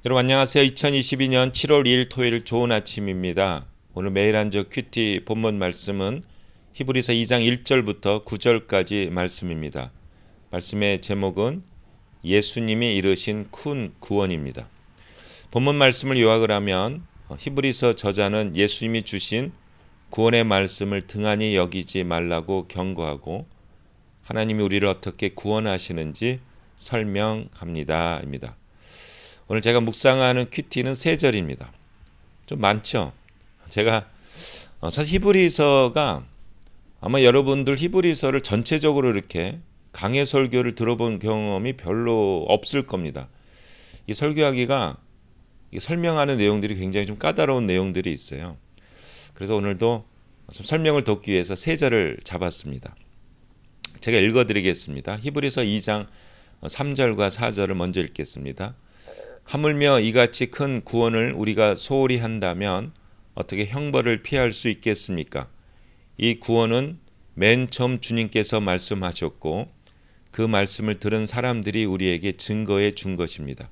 여러분 안녕하세요. 2022년 7월 2일 토요일 좋은 아침입니다. 오늘 매일 한적 큐티 본문 말씀은 히브리서 2장 1절부터 9절까지 말씀입니다. 말씀의 제목은 예수님이 이루신 큰 구원입니다. 본문 말씀을 요약을 하면 히브리서 저자는 예수님이 주신 구원의 말씀을 등한히 여기지 말라고 경고하고 하나님이 우리를 어떻게 구원하시는지 설명합니다. 입니다. 오늘 제가 묵상하는 큐티는 3절입니다. 좀 많죠? 제가 사실 히브리서가 아마 여러분들 히브리서를 전체적으로 이렇게 강해 설교를 들어본 경험이 별로 없을 겁니다. 이 설교하기가 설명하는 내용들이 굉장히 좀 까다로운 내용들이 있어요. 그래서 오늘도 좀 설명을 돕기 위해서 3절을 잡았습니다. 제가 읽어드리겠습니다. 히브리서 2장 3절과 4절을 먼저 읽겠습니다. 하물며 이같이 큰 구원을 우리가 소홀히 한다면 어떻게 형벌을 피할 수 있겠습니까? 이 구원은 맨 처음 주님께서 말씀하셨고 그 말씀을 들은 사람들이 우리에게 증거해 준 것입니다.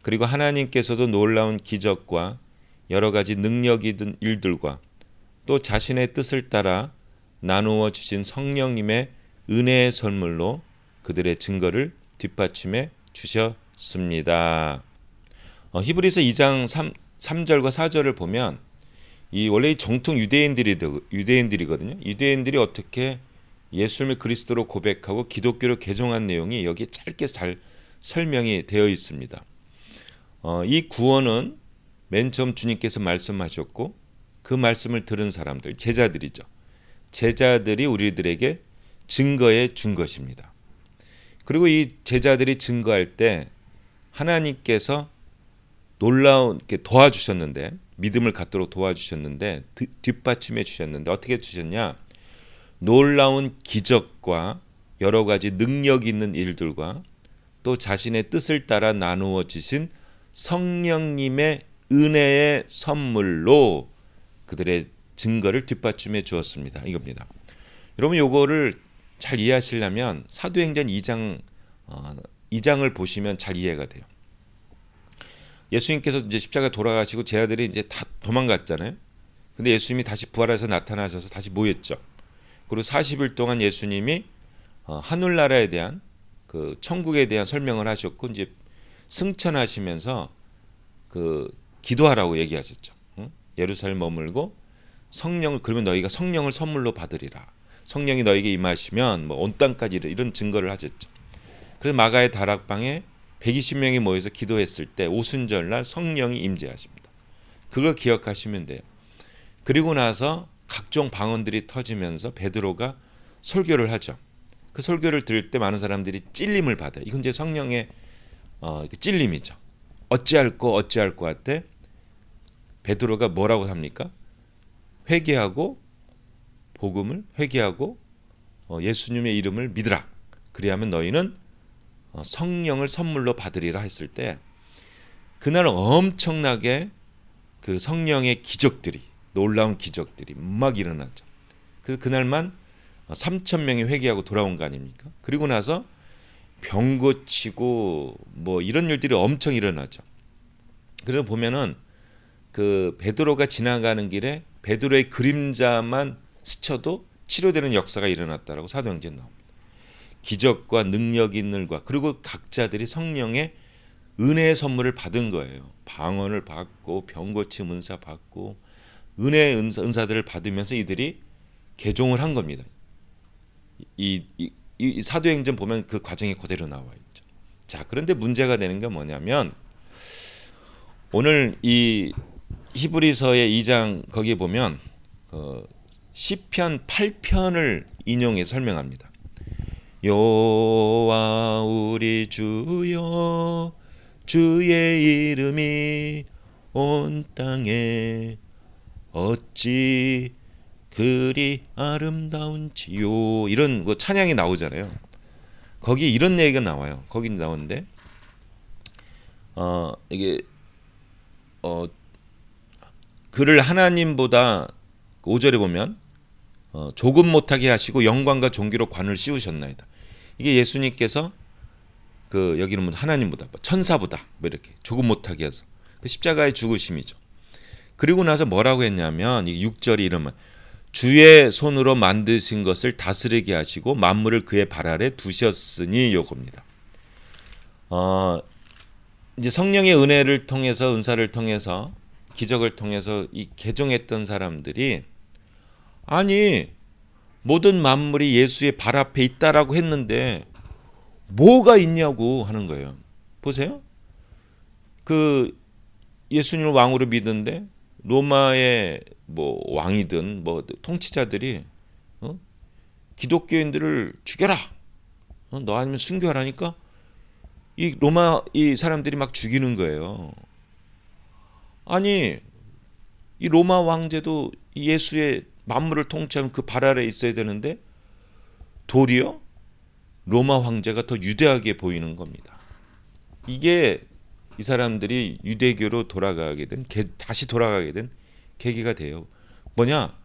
그리고 하나님께서도 놀라운 기적과 여러 가지 능력 있는 일들과 또 자신의 뜻을 따라 나누어 주신 성령님의 은혜의 선물로 그들의 증거를 뒷받침해 주셨습니다. 히브리서 2장 3절과 4절을 보면 이 원래 정통 유대인들이거든요. 유대인들이 어떻게 예수님을 그리스도로 고백하고 기독교로 개종한 내용이 여기에 짧게 잘 설명이 되어 있습니다. 이 구원은 맨 처음 주님께서 말씀하셨고 그 말씀을 들은 사람들, 제자들이죠. 제자들이 우리들에게 증거해 준 것입니다. 그리고 이 제자들이 증거할 때 하나님께서 놀라운 도와주셨는데 믿음을 갖도록 도와주셨는데 뒷받침해 주셨는데 어떻게 주셨냐? 놀라운 기적과 여러 가지 능력 있는 일들과 또 자신의 뜻을 따라 나누어 주신 성령님의 은혜의 선물로 그들의 증거를 뒷받침해 주었습니다. 이겁니다. 여러분 요거를 잘 이해하시려면 사도행전 2장을 보시면 잘 이해가 돼요. 예수님께서 이제 십자가 돌아가시고 제자들이 이제 다 도망갔잖아요. 근데 예수님이 다시 부활해서 나타나셔서 다시 모였죠. 그리고 40일 동안 예수님이 하늘나라에 대한 그 천국에 대한 설명을 하셨고 이제 승천하시면서 그 기도하라고 얘기하셨죠. 예루살렘 머물고 성령을 그러면 너희가 성령을 선물로 받으리라. 성령이 너에게 임하시면 뭐 온 땅까지 이런 증거를 하셨죠. 그래서 마가의 다락방에 120명이 모여서 기도했을 때 오순절날 성령이 임재하십니다. 그걸 기억하시면 돼요. 그리고 나서 각종 방언들이 터지면서 베드로가 설교를 하죠. 그 설교를 들을 때 많은 사람들이 찔림을 받아요. 이건 이제 성령의 찔림이죠. 어찌할 거 할 때 베드로가 뭐라고 합니까? 회개하고 복음을 회개하고 예수님의 이름을 믿으라. 그리하면 너희는 성령을 선물로 받으리라 했을 때 그날 엄청나게 그 성령의 기적들이 놀라운 기적들이 막 일어나죠. 그래서 그날만 3,000명이 회개하고 돌아온 거 아닙니까? 그리고 나서 병 고치고 뭐 이런 일들이 엄청 일어나죠. 그래서 보면은 그 베드로가 지나가는 길에 베드로의 그림자만 스쳐도 치료되는 역사가 일어났다라고 사도행전에 나옵니다. 기적과 능력 있는 일과 그리고 각자들이 성령의 은혜의 선물을 받은 거예요. 방언을 받고 병 고침 은사 받고 은혜의 은사들을 받으면서 이들이 개종을 한 겁니다. 이 사도행전 보면 그 과정이 그대로 나와 있죠. 자, 그런데 문제가 되는 게 뭐냐면 오늘 이 히브리서의 2장 거기에 보면 시편 8편을 인용해 설명합니다. 여호와 우리 주여 주의 이름이 온 땅에 어찌 그리 아름다운지요 이런 거 찬양이 나오잖아요. 거기에 이런 얘기가 나와요. 거기 나오는데 이게 그를 하나님보다 5절에 보면 조금 못하게 하시고 영광과 존귀로 관을 씌우셨나이다. 이게 예수님께서 그 여기는 뭐 하나님보다 뭐 천사보다 뭐 이렇게 조금 못하게 해서 그 십자가의 죽으심이죠. 그리고 나서 뭐라고 했냐면 이 6절이 이러면 주의 손으로 만드신 것을 다스리게 하시고 만물을 그의 발 아래 두셨으니 요겁니다. 이제 성령의 은혜를 통해서 은사를 통해서 기적을 통해서 이 개종했던 사람들이 아니 모든 만물이 예수의 발 앞에 있다라고 했는데 뭐가 있냐고 하는 거예요. 보세요. 그 예수님을 왕으로 믿는데 로마의 뭐 왕이든 뭐 통치자들이 기독교인들을 죽여라. 너 아니면 순교하라니까 이 로마 이 사람들이 막 죽이는 거예요. 아니 이 로마 왕제도 예수의 만물을 통치하면 그 발 아래 있어야 되는데 도리어 로마 황제가 더 유대하게 보이는 겁니다. 이게 이 사람들이 유대교로 돌아가게 된 다시 돌아가게 된 계기가 돼요. 뭐냐?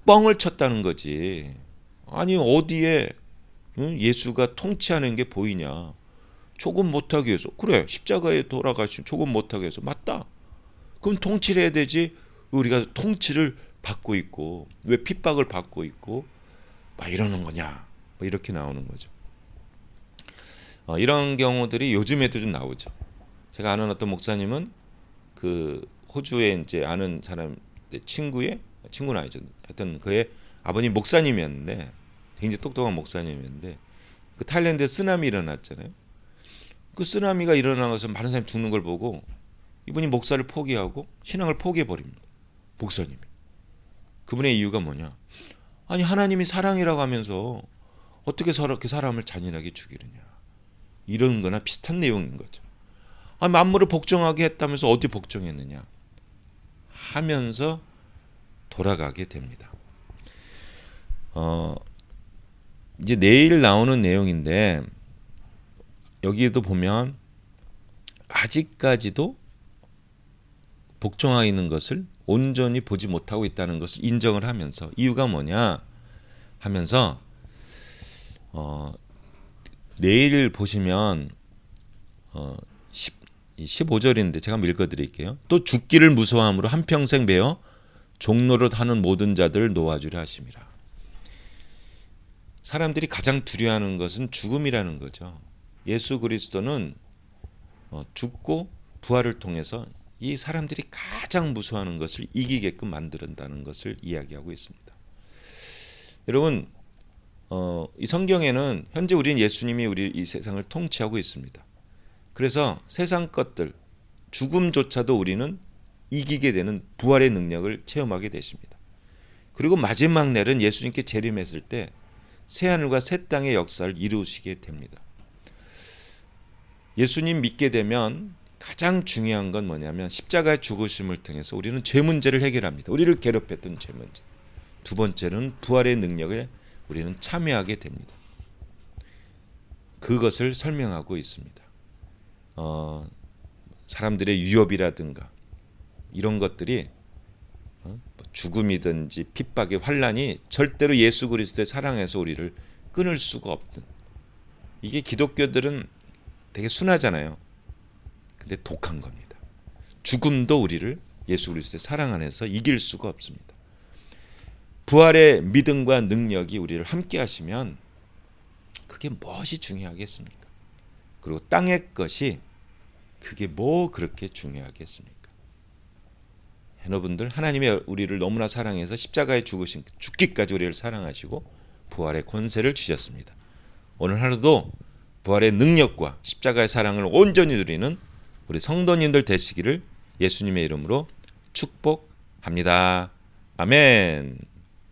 뻥을 쳤다는 거지. 아니 어디에 예수가 통치하는 게 보이냐? 조금 못하게 해서 그래 십자가에 돌아가시면 조금 못하게 해서 맞다. 그럼 통치를 해야 되지. 우리가 통치를 받고 있고 왜 핍박을 받고 있고 막 이러는 거냐? 뭐 이렇게 나오는 거죠. 이런 경우들이 요즘에도 좀 나오죠. 제가 아는 어떤 목사님은 그 호주에 이제 아는 사람 친구는 아니죠. 하여튼 그의 아버님 목사님이었는데 굉장히 똑똑한 목사님이었는데 그 타일랜드에 쓰나미 일어났잖아요. 그 쓰나미가 일어나서 많은 사람이 죽는 걸 보고 이분이 목사를 포기하고 신앙을 포기해 버립니다. 목사님이. 그분의 이유가 뭐냐? 아니 하나님이 사랑이라고 하면서 어떻게 저렇게 사람을 잔인하게 죽이느냐? 이런 거나 비슷한 내용인 거죠. 아니 만물을 복종하게 했다면서 어디 복종했느냐? 하면서 돌아가게 됩니다. 이제 내일 나오는 내용인데 여기에도 보면 아직까지도 복종하고 있는 것을 온전히 보지 못하고 있다는 것을 인정을 하면서 이유가 뭐냐 하면서 내일 보시면 15절인데 제가 한번 읽어드릴게요. 또 죽기를 무서워함으로 한평생 베어 종노릇 하는 모든 자들 놓아주려 하심이라. 사람들이 가장 두려워하는 것은 죽음이라는 거죠. 예수 그리스도는 죽고 부활을 통해서 이 사람들이 가장 무서워하는 것을 이기게끔 만든다는 것을 이야기하고 있습니다. 여러분 이 성경에는 현재 우리는 예수님이 우리 이 세상을 통치하고 있습니다. 그래서 세상 것들 죽음조차도 우리는 이기게 되는 부활의 능력을 체험하게 되십니다. 그리고 마지막 날은 예수님께 재림했을 때 새하늘과 새 땅의 역사를 이루시게 됩니다. 예수님 믿게 되면 가장 중요한 건 뭐냐면 십자가의 죽으심을 통해서 우리는 죄 문제를 해결합니다. 우리를 괴롭혔던 죄 문제. 두 번째는 부활의 능력에 우리는 참여하게 됩니다. 그것을 설명하고 있습니다. 사람들의 위협이라든가 이런 것들이 죽음이든지 핍박의 환난이 절대로 예수 그리스도의 사랑에서 우리를 끊을 수가 없는, 이게 기독교들은 되게 순하잖아요. 근데 독한 겁니다. 죽음도 우리를 예수 그리스도의 사랑 안에서 이길 수가 없습니다. 부활의 믿음과 능력이 우리를 함께 하시면 그게 무엇이 중요하겠습니까? 그리고 땅의 것이 그게 뭐 그렇게 중요하겠습니까? 여러분들, 하나님이 우리를 너무나 사랑해서 십자가에 죽으신 죽기까지 우리를 사랑하시고 부활의 권세를 주셨습니다. 오늘 하루도 부활의 능력과 십자가의 사랑을 온전히 누리는 우리 성도님들 되시기를 예수님의 이름으로 축복합니다. 아멘.